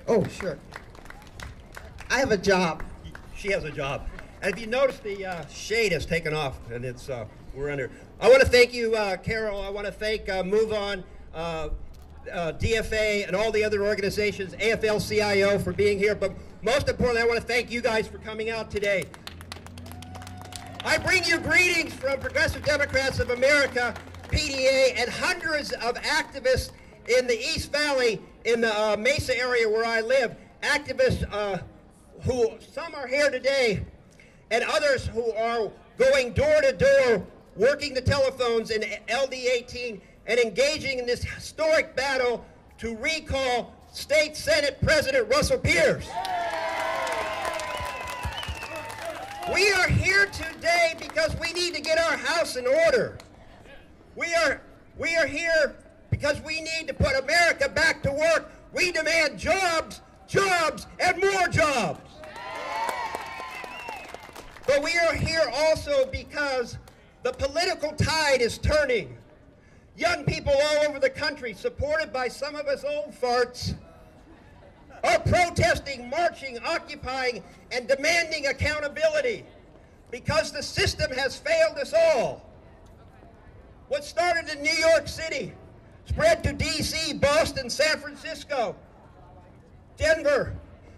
Oh, sure. I have a job. She has a job. And if you notice, the shade has taken off, and it's we're under. I want to thank you, Carol. I want to thank MoveOn, DFA, and all the other organizations, AFL-CIO, for being here. But most importantly, I want to thank you guys for coming out today. I bring you greetings from Progressive Democrats of America, PDA, and hundreds of activists in the East Valley, in the Mesa area where I live. Activists who some are here today, and others who are going door to door, working the telephones in LD18 and engaging in this historic battle to recall State Senate President Russell Pierce. We are here today because we need to get our house in order. We are here because we need to put America back to work. We demand jobs, jobs, and more jobs. But we are here also because the political tide is turning. Young people all over the country, supported by some of us old farts, are protesting, marching, occupying, and demanding accountability because the system has failed us all. What started in New York City spread to D.C., Boston, San Francisco, Denver,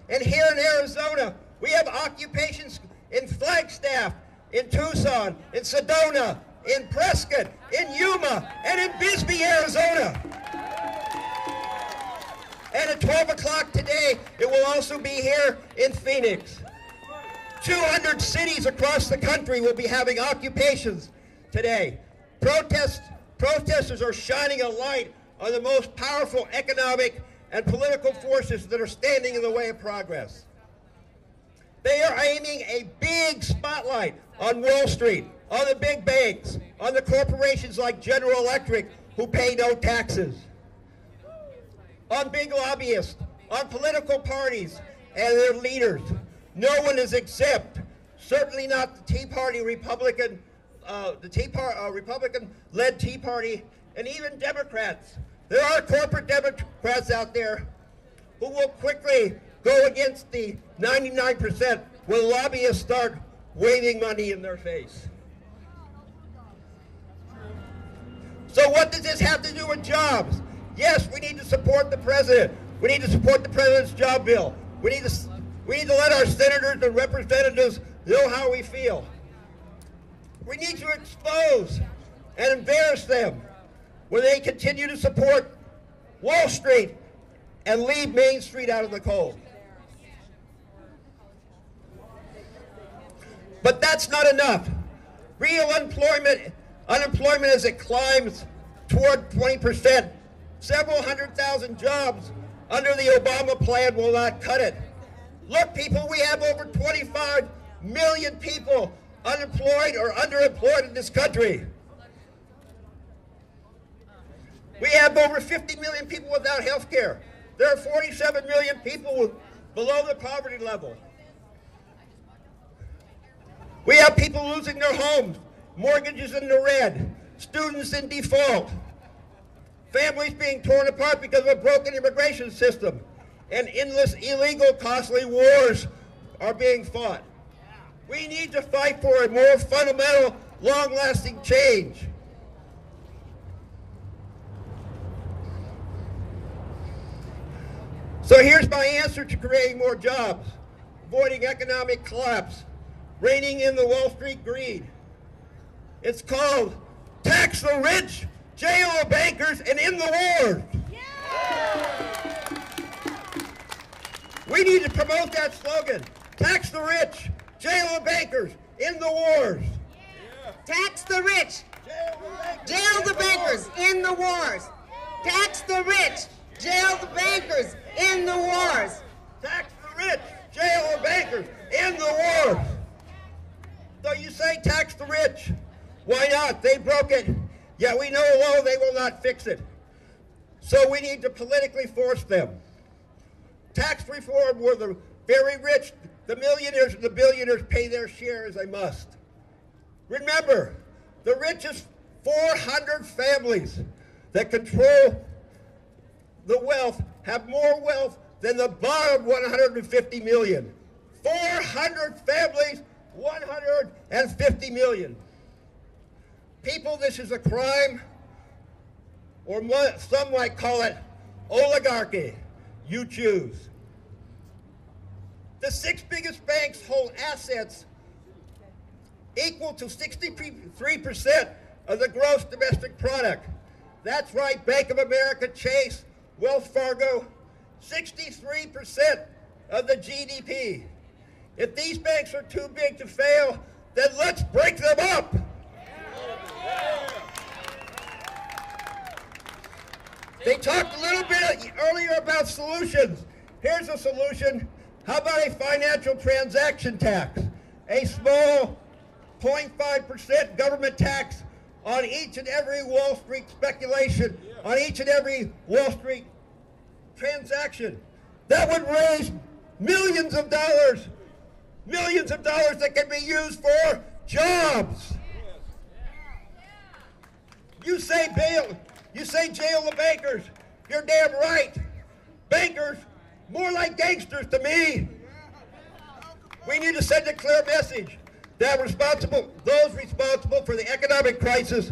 and here in Arizona. We have occupations in Flagstaff, in Tucson, in Sedona, in Prescott, in Yuma, and in Bisbee, Arizona. And at 12 o'clock today, it will also be here in Phoenix. 200 cities across the country will be having occupations today. Protesters are shining a light on the most powerful economic and political forces that are standing in the way of progress. They are aiming a big spotlight on Wall Street, on the big banks, on the corporations like General Electric who pay no taxes, on big lobbyists, on political parties and their leaders. No one is exempt, certainly not the Tea Party Republican, Republican-led Tea Party, and even Democrats. There are corporate Democrats out there who will quickly go against the 99% when lobbyists start waving money in their face. So what does this have to do with jobs? Yes, we need to support the president. We need to support the president's job bill. We need to let our senators and representatives know how we feel. We need to expose and embarrass them when they continue to support Wall Street and leave Main Street out of the cold. But that's not enough. Real unemployment as it climbs toward 20%, several 100,000 jobs under the Obama plan will not cut it. Look, people, we have over 25 million people unemployed or underemployed in this country. We have over 50 million people without health care. There are 47 million people below the poverty level. We have people losing their homes, mortgages in the red, students in default, families being torn apart because of a broken immigration system, and endless, illegal, costly wars are being fought. We need to fight for a more fundamental, long-lasting change. So here's my answer to creating more jobs, avoiding economic collapse, reining in the Wall Street greed. It's called tax the rich, jail the bankers, and end the wars. Yeah. We need to promote that slogan. Tax the rich, jail the bankers, end the wars. Yeah. Tax the rich, jail the bankers, end the wars. Tax the rich, jail the bankers, end the wars. Tax the rich, jail the bankers, end the wars. So you say tax the rich. Why not? They broke it. Yeah, we know alone they will not fix it. So we need to politically force them. Tax reform where the very rich, the millionaires and the billionaires pay their share as they must. Remember, the richest 400 families that control the wealth have more wealth than the bottom 150 million. 400 families, 150 million. People, this is a crime, or some might call it oligarchy. You choose. The 6 biggest banks hold assets equal to 63% of the gross domestic product. That's right, Bank of America, Chase, Wells Fargo, 63% of the GDP. If these banks are too big to fail, then let's break them up. They talked a little bit earlier about solutions. Here's a solution. How about a financial transaction tax? A small 0.5% government tax on each and every Wall Street speculation, on each and every Wall Street transaction. That would raise millions of dollars that can be used for jobs. You say jail the bankers. You're damn right. Bankers, more like gangsters to me. We need to send a clear message that those responsible for the economic crisis,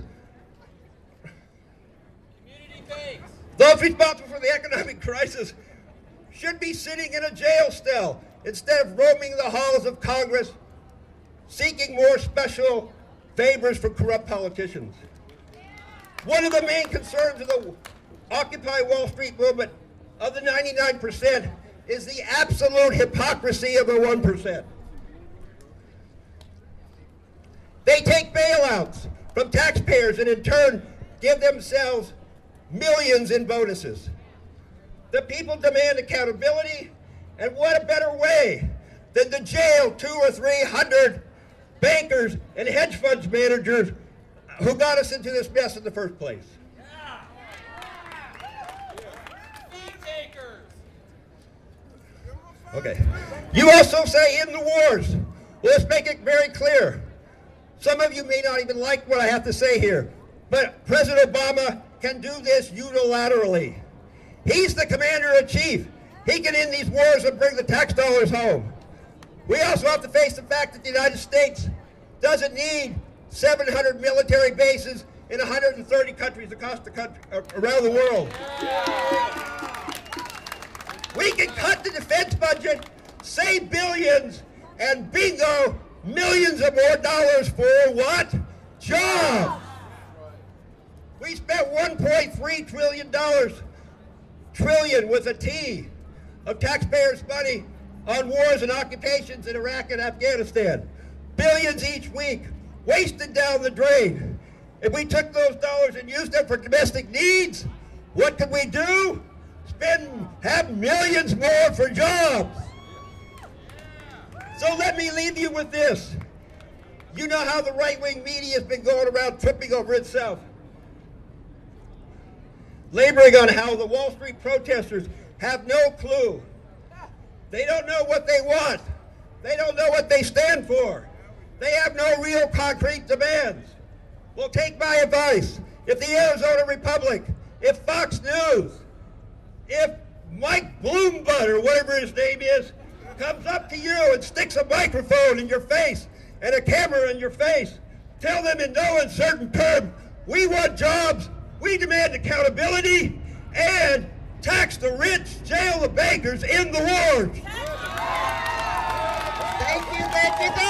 those responsible for the economic crisis should be sitting in a jail cell instead of roaming the halls of Congress seeking more special favors from corrupt politicians. One of the main concerns of the Occupy Wall Street movement of the 99% is the absolute hypocrisy of the 1%. They take bailouts from taxpayers and in turn give themselves millions in bonuses. The people demand accountability, and what a better way than to jail 200 or 300 bankers and hedge funds managers who got us into this mess in the first place. Okay. You also say in the wars. Well, let's make it very clear. Some of you may not even like what I have to say here, but President Obama can do this unilaterally. He's the commander-in-chief. He can end these wars and bring the tax dollars home. We also have to face the fact that the United States doesn't need 700 military bases in 130 countries across the country, around the world. We can cut the defense budget, save billions, and bingo, millions of more dollars for what? Jobs. We spent $1.3 trillion with a T, of taxpayers' money on wars and occupations in Iraq and Afghanistan. Billions each week, wasted down the drain. If we took those dollars and used them for domestic needs, what could we do? Have millions more for jobs. So let me leave you with this. You know how the right-wing media has been going around tripping over itself, laboring on how the Wall Street protesters have no clue. They don't know what they want. They don't know what they stand for. They have no real concrete demands. Well, take my advice. If the Arizona Republic, if Fox News, if Mike Bloomberg, or whatever his name is, comes up to you and sticks a microphone in your face and a camera in your face, tell them in no uncertain terms, we want jobs, we demand accountability, and tax the rich, jail the bankers, end the wars. Thank you, thank you, thank you.